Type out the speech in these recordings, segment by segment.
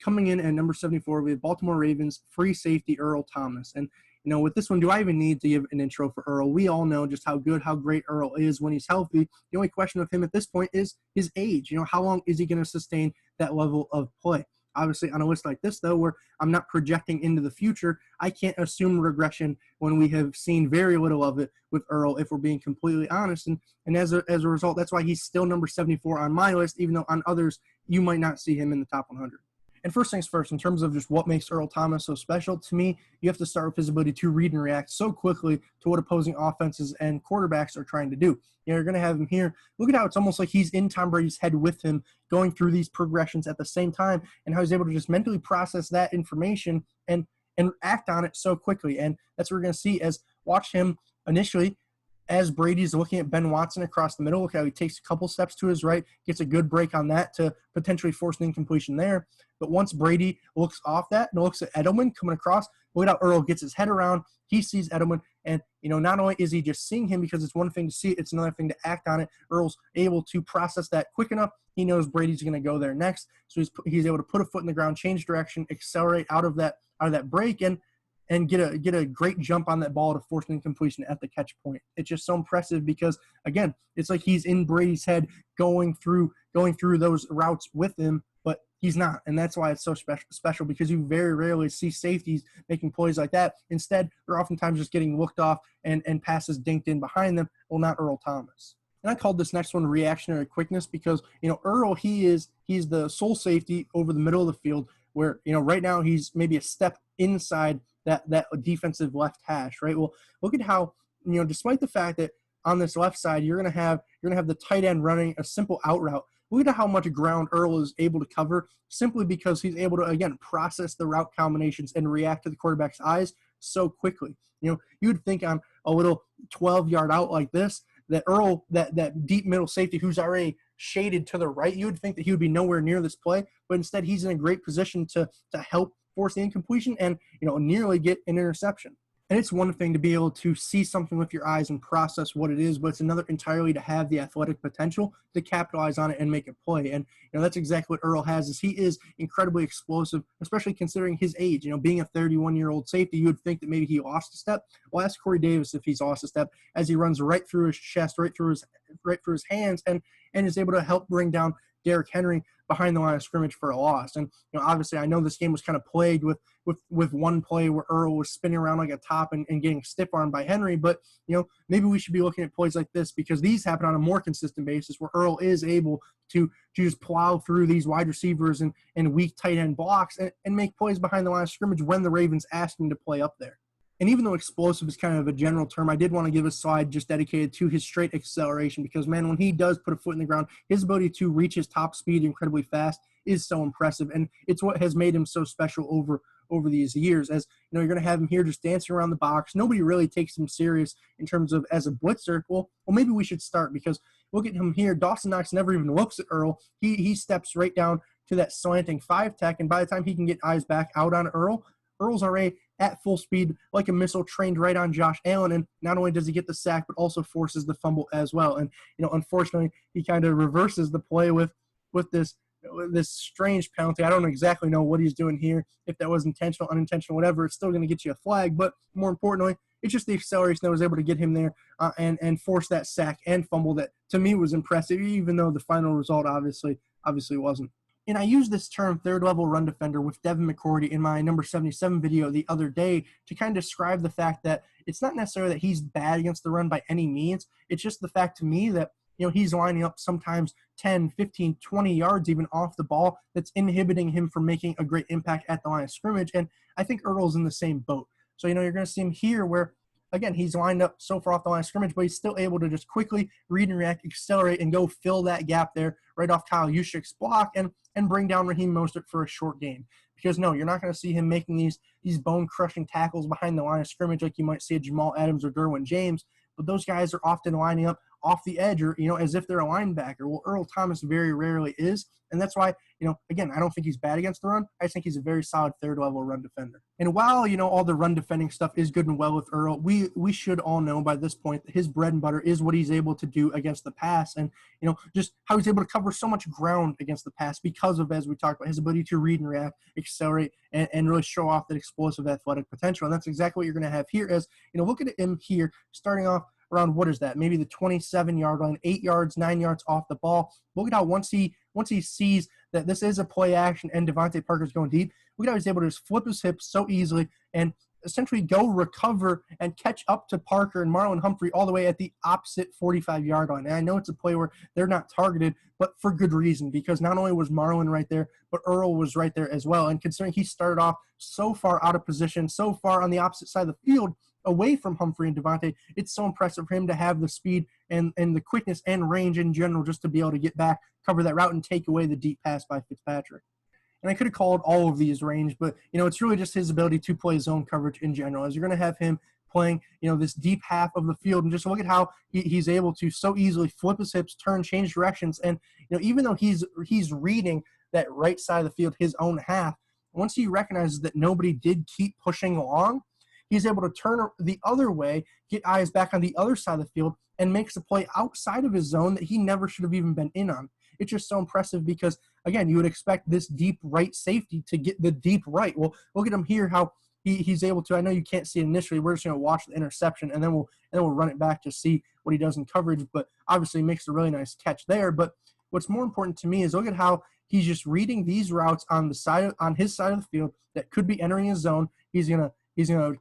coming in at number 74, we have Baltimore Ravens free safety Earl Thomas. And, with this one, do I even need to give an intro for Earl? We all know just how great Earl is when he's healthy. The only question with him at this point is his age. How long is he going to sustain that level of play? Obviously, on a list like this, though, where I'm not projecting into the future, I can't assume regression when we have seen very little of it with Earl, if we're being completely honest. And as a result, that's why he's still number 74 on my list, even though on others, you might not see him in the top 100. And first things first, in terms of just what makes Earl Thomas so special, to me, you have to start with his ability to read and react so quickly to what opposing offenses and quarterbacks are trying to do. You're going to have him here. Look at how it's almost like he's in Tom Brady's head with him, going through these progressions at the same time, and how he's able to just mentally process that information and act on it so quickly. And that's what we're going to see as watch him initially as Brady's looking at Ben Watson across the middle. Look how he takes a couple steps to his right, gets a good break on that to potentially force an incompletion there. But once Brady looks off that and looks at Edelman coming across, look at how Earl gets his head around. He sees Edelman, and not only is he just seeing him because it's one thing to see it, it's another thing to act on it. Earl's able to process that quick enough. He knows Brady's going to go there next, so he's able to put a foot in the ground, change direction, accelerate out of that break, and get a great jump on that ball to force an incompletion at the catch point. It's just so impressive because, again, it's like he's in Brady's head going through those routes with him, but he's not. And that's why it's so special because you very rarely see safeties making plays like that. Instead, they're oftentimes just getting looked off and passes dinked in behind them. Well, not Earl Thomas. And I called this next one reactionary quickness because, Earl, he's the sole safety over the middle of the field where, right now he's maybe a step inside that defensive left hash, right? Well, look at how, despite the fact that on this left side, you're going to have the tight end running a simple out route. Look at how much ground Earl is able to cover simply because he's able to, again, process the route combinations and react to the quarterback's eyes so quickly. You would think on a little 12-yard out like this that Earl, that deep middle safety who's already shaded to the right, you would think that he would be nowhere near this play, but instead he's in a great position to help force the incompletion and, nearly get an interception. And it's one thing to be able to see something with your eyes and process what it is, but it's another entirely to have the athletic potential to capitalize on it and make a play. And, that's exactly what Earl has, is he is incredibly explosive, especially considering his age. Being a 31-year-old safety, you would think that maybe he lost a step. Well, ask Corey Davis if he's lost a step as he runs right through his chest, right through his hands, and is able to help bring down Derrick Henry behind the line of scrimmage for a loss. And, obviously I know this game was kind of plagued with one play where Earl was spinning around like a top and getting stiff-armed by Henry. But, maybe we should be looking at plays like this because these happen on a more consistent basis where Earl is able to just plow through these wide receivers and weak tight end blocks and make plays behind the line of scrimmage when the Ravens ask him to play up there. And even though explosive is kind of a general term, I did want to give a slide just dedicated to his straight acceleration because, man, when he does put a foot in the ground, his ability to reach his top speed incredibly fast is so impressive. And it's what has made him so special over these years. As you're going to have him here just dancing around the box. Nobody really takes him serious in terms of as a blitzer. Well, maybe we should start because look at him here. Dawson Knox never even looks at Earl. He steps right down to that slanting 5-tech, and by the time he can get eyes back out on Earl's already at full speed like a missile trained right on Josh Allen, and not only does he get the sack but also forces the fumble as well. And unfortunately he kind of reverses the play with this strange penalty. I don't exactly know what he's doing here, if that was intentional, unintentional, whatever. It's still going to get you a flag, but more importantly it's just the acceleration that was able to get him there and force that sack and fumble that to me was impressive, even though the final result obviously wasn't. And I used this term third-level run defender with Devin McCourty in my number 77 video the other day to kind of describe the fact that it's not necessarily that he's bad against the run by any means. It's just the fact to me that, he's lining up sometimes 10, 15, 20 yards even off the ball that's inhibiting him from making a great impact at the line of scrimmage. And I think Earl's in the same boat. So, you're going to see him here where, again, he's lined up so far off the line of scrimmage, but he's still able to just quickly read and react, accelerate, and go fill that gap there right off Kyle Juszczyk's block and bring down Raheem Mostert for a short game. Because, no, you're not going to see him making these bone-crushing tackles behind the line of scrimmage like you might see a Jamal Adams or Derwin James, but those guys are often lining up off the edge or, as if they're a linebacker. Well, Earl Thomas very rarely is. And that's why, again, I don't think he's bad against the run. I think he's a very solid third-level run defender. And while, all the run defending stuff is good and well with Earl, we should all know by this point that his bread and butter is what he's able to do against the pass and, just how he's able to cover so much ground against the pass because of, as we talked about, his ability to read and react, accelerate, and really show off that explosive athletic potential. And that's exactly what you're going to have here as, look at him here starting off around, what is that, maybe the 27-yard line, 8 yards, 9 yards off the ball. Look at how once he sees that this is a play action and Devontae Parker's going deep, look at how he's able to just flip his hips so easily and essentially go recover and catch up to Parker and Marlon Humphrey all the way at the opposite 45-yard line. And I know it's a play where they're not targeted, but for good reason, because not only was Marlon right there, but Earl was right there as well. And considering he started off so far out of position, so far on the opposite side of the field, away from Humphrey and Devontae, it's so impressive for him to have the speed and the quickness and range in general just to be able to get back, cover that route, and take away the deep pass by Fitzpatrick. And I could have called all of these range, but, it's really just his ability to play zone coverage in general. As you're going to have him playing, this deep half of the field, and just look at how he's able to so easily flip his hips, turn, change directions. And, even though he's reading that right side of the field, his own half, once he recognizes that nobody did keep pushing along, he's able to turn the other way, get eyes back on the other side of the field, and makes a play outside of his zone that he never should have even been in on. It's just so impressive because, again, you would expect this deep right safety to get the deep right. Well, look at him here, how he's able to. I know you can't see it initially. We're just going to watch the interception, and then we'll run it back to see what he does in coverage. But obviously, he makes a really nice catch there. But what's more important to me is look at how he's just reading these routes on his side of the field that could be entering his zone. He's gonna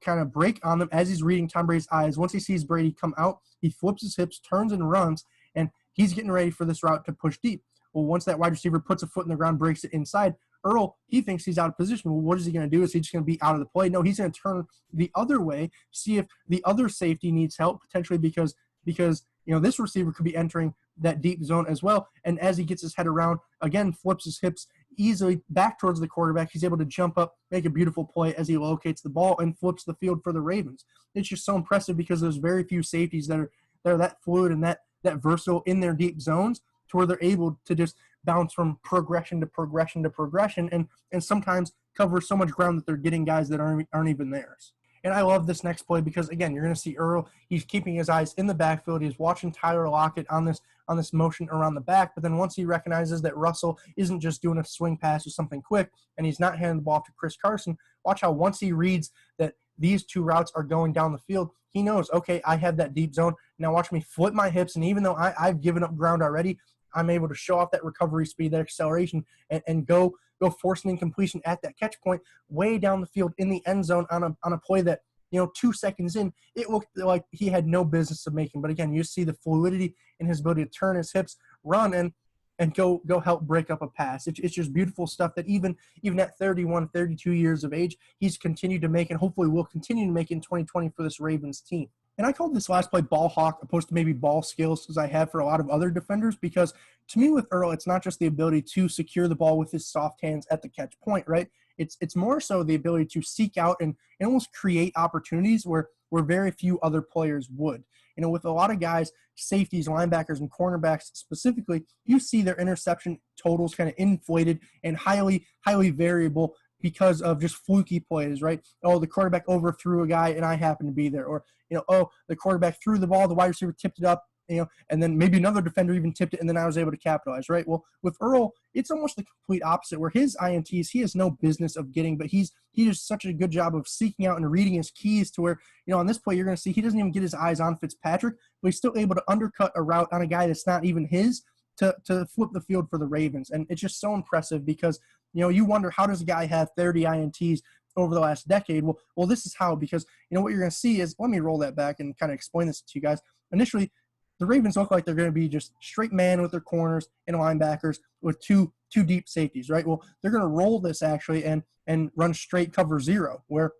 kind of break on them as he's reading Tom Brady's eyes. Once he sees Brady come out, he flips his hips, turns and runs, and he's getting ready for this route to push deep. Well, once that wide receiver puts a foot in the ground, breaks it inside, Earl, he thinks he's out of position. Well, what is he going to do? Is he just going to be out of the play? No, he's going to turn the other way, see if the other safety needs help, potentially because this receiver could be entering that deep zone as well. And as he gets his head around, again, flips his hips easily back towards the quarterback. He's able to jump up, make a beautiful play as he locates the ball and flips the field for the Ravens. It's just so impressive because there's very few safeties that are that fluid and that versatile in their deep zones to where they're able to just bounce from progression to progression to progression and sometimes cover so much ground that they're getting guys that aren't even theirs. And I love this next play because, again, you're going to see Earl. He's keeping his eyes in the backfield. He's watching Tyler Lockett on this motion around the back. But then once he recognizes that Russell isn't just doing a swing pass or something quick and he's not handing the ball off to Chris Carson, watch how once he reads that these two routes are going down the field, he knows, okay, I have that deep zone. Now watch me flip my hips. And even though I've given up ground already, I'm able to show off that recovery speed, that acceleration, and go force an incompletion at that catch point way down the field in the end zone on a play that, 2 seconds in, it looked like he had no business of making. But again, you see the fluidity in his ability to turn his hips, run, and go help break up a pass. It's just beautiful stuff that even at 31, 32 years of age, he's continued to make and hopefully will continue to make in 2020 for this Ravens team. And I called this last play ball hawk opposed to maybe ball skills as I have for a lot of other defenders because to me with Earl, it's not just the ability to secure the ball with his soft hands at the catch point, right? It's more so the ability to seek out and almost create opportunities where very few other players would. With a lot of guys, safeties, linebackers, and cornerbacks specifically, you see their interception totals kind of inflated and highly, highly variable because of just fluky plays, right? Oh, the quarterback overthrew a guy and I happened to be there. Or, the quarterback threw the ball, the wide receiver tipped it up, and then maybe another defender even tipped it and then I was able to capitalize, right? Well, with Earl, it's almost the complete opposite where his INTs, he has no business of getting, but he does such a good job of seeking out and reading his keys to where, on this play, you're going to see he doesn't even get his eyes on Fitzpatrick, but he's still able to undercut a route on a guy that's not even his to flip the field for the Ravens. And it's just so impressive because, you wonder how does a guy have 30 INTs over the last decade? Well, this is how, because, what you're going to see is, let me roll that back and kind of explain this to you guys. Initially, the Ravens look like they're going to be just straight man with their corners and linebackers with two deep safeties, right? Well, they're going to roll this actually and run straight cover zero where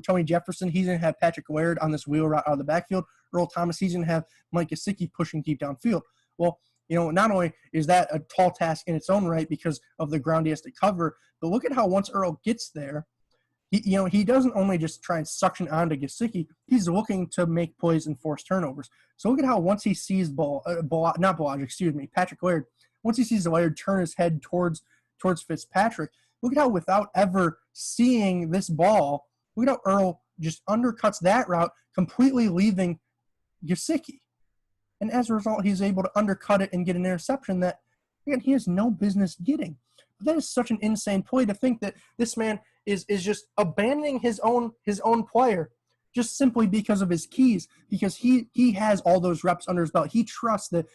Tony Jefferson, he's going to have Patrick Laird on this wheel route out of the backfield. Earl Thomas, he's going to have Mike Gesicki pushing deep downfield. Well, not only is that a tall task in its own right because of the ground he has to cover, but look at how once Earl gets there, he doesn't only just try and suction onto Gesicki, he's looking to make plays and force turnovers. So look at how once he sees Patrick Laird, once he sees Laird turn his head towards Fitzpatrick, look at how without ever seeing this ball, look at how Earl just undercuts that route, completely leaving Gesicki. And as a result, he's able to undercut it and get an interception that, again, he has no business getting. But that is such an insane play to think that this man is just abandoning his own player just simply because of his keys, because he has all those reps under his belt. He trusts that,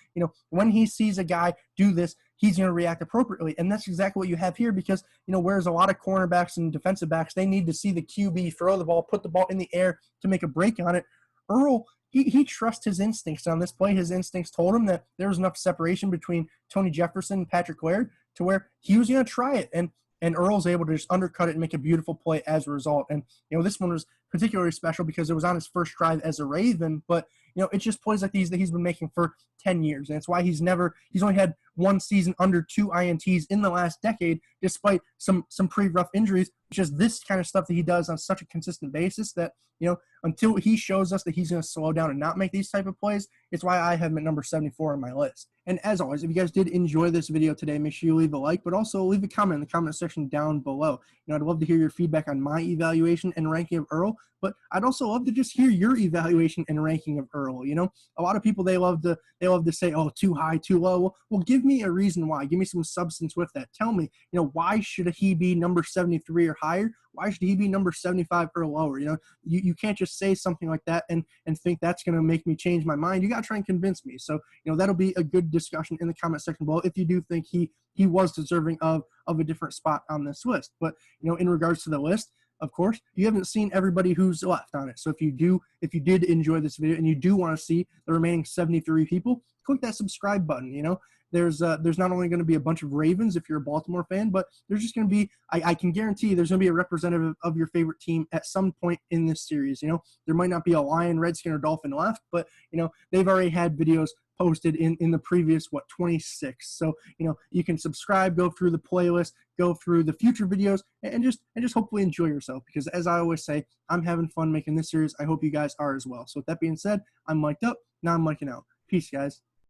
when he sees a guy do this, he's going to react appropriately. And that's exactly what you have here because, whereas a lot of cornerbacks and defensive backs, they need to see the QB throw the ball, put the ball in the air to make a break on it. Earl, he trusts his instincts on this play. His instincts told him that there was enough separation between Tony Jefferson and Patrick Laird to where he was going to try it. And Earl's able to just undercut it and make a beautiful play as a result. And, this one was particularly special because it was on his first drive as a Raven. But, it's just plays like these that he's been making for 10 years. And it's why he's only had one season under 2 INTs in the last decade, despite some pretty rough injuries. It's just this kind of stuff that he does on such a consistent basis that, until he shows us that he's going to slow down and not make these type of plays, it's why I have him at number 74 on my list. And as always, if you guys did enjoy this video today, make sure you leave a like, but also leave a comment in the comment section down below. I'd love to hear your feedback on my evaluation and ranking of Earl, but I'd also love to just hear your evaluation and ranking of Earl. A lot of people, they love to say, oh, too high, too low. Well, give me a reason why. Give me some substance with that. Tell me, why should he be number 73 or higher? Why should he be number 75 or lower? You can't just say something like that and think that's going to make me change my mind. You got to try and convince me. So, that'll be a good discussion in the comment section below if you do think he was deserving of a different spot on this list. But, in regards to the list, of course, you haven't seen everybody who's left on it. So if you did enjoy this video and you do want to see the remaining 73 people, click that subscribe button. There's not only going to be a bunch of Ravens if you're a Baltimore fan, but there's just going to be, I can guarantee you there's going to be a representative of your favorite team at some point in this series. There might not be a Lion, Redskin, or Dolphin left, but, they've already had videos posted in the previous 26. So you can subscribe, go through the playlist, go through the future videos, and just hopefully enjoy yourself, because as I always say, I'm having fun making this series. I hope you guys are as well. So with that being said, I'm mic'd up, now I'm mic'ing out. Peace, guys.